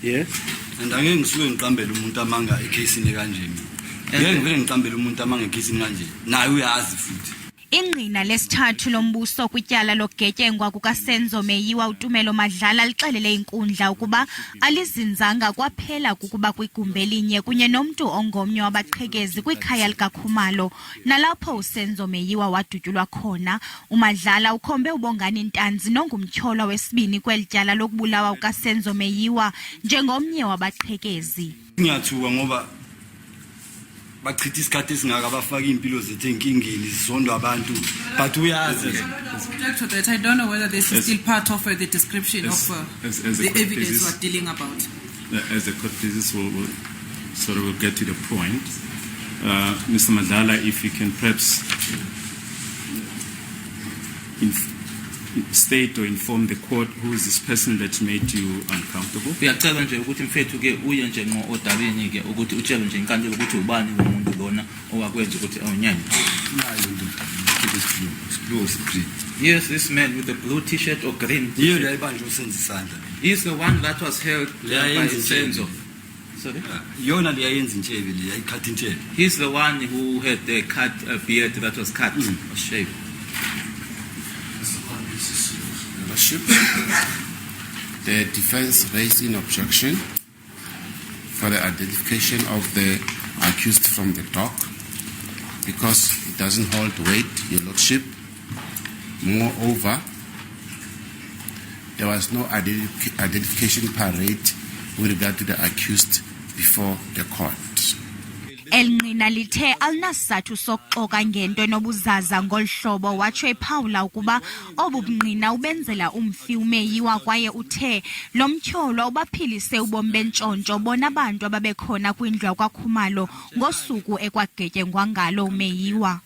Yes. And angeke ngisuke ngiqambele umuntu amanga ekhasini kanje mina. Ngeke ngivele ngiqambele umuntu amanga ekhasini kanje. Naye uyazi futhi. Ingqina lesithathu lombuso kwityala logetyengwa kuka Senzo Meyiwa UTumelo Madlala lixelele inkundla ukuba alizinzanga kwaphela kukuba kwigumbi elinye kunye nomntu ongomnye wabaqhekezi kwikhaya lika Khumalo nalapho uSenzo Meyiwa wadutyulwa khona. UMadlala ukhombe uBongani Ntanzi nongumtyholwa wesibini kwelityala lokubulawa ukaSenzo Meyiwa njengomnye wabaqhekezi. Ngiyathuka ngoba bachitha isikhathi esingaka abafaka impilo zethu enkingeni zisondwa abantu but uyazi I don't know whether this is still part of the description of the evidence we're dealing about. As a court thesis will sort of get to the point. Mr. Madlala, if you can perhaps state or inform the court who is this person that made you uncomfortable. Uyacela nje ukuthi mfethu ke uye nje ngo odabeni ke ukuthi utshele nje inkantolo ukuthi ubani umuntu lona owakwenza ukuthi awunyanye. Yes, this man with the blue t-shirt or green. He's the one that was held by Senzo. Sorry? He's the one who had the cut beard that was cut or shaved. The defense raised an objection for the identification of the accused from the dock because it doesn't hold weight, Your Lordship. Moreover, there was no identification parade with regard to the accused before the court. Elingqina lithe alinasizathu sokuxoka ngento enobuzaza ngolhlobo watsho ephawula ukuba obubungqina ubenzela umfi uMeyiwa kwaye uthe lo mtyholwa ubaphilise ubomi bentshontsho bona abantu ababekhona kwindlu yakwaKhumalo ngosuku ekwagetyengwa ngalo uMeyiwa.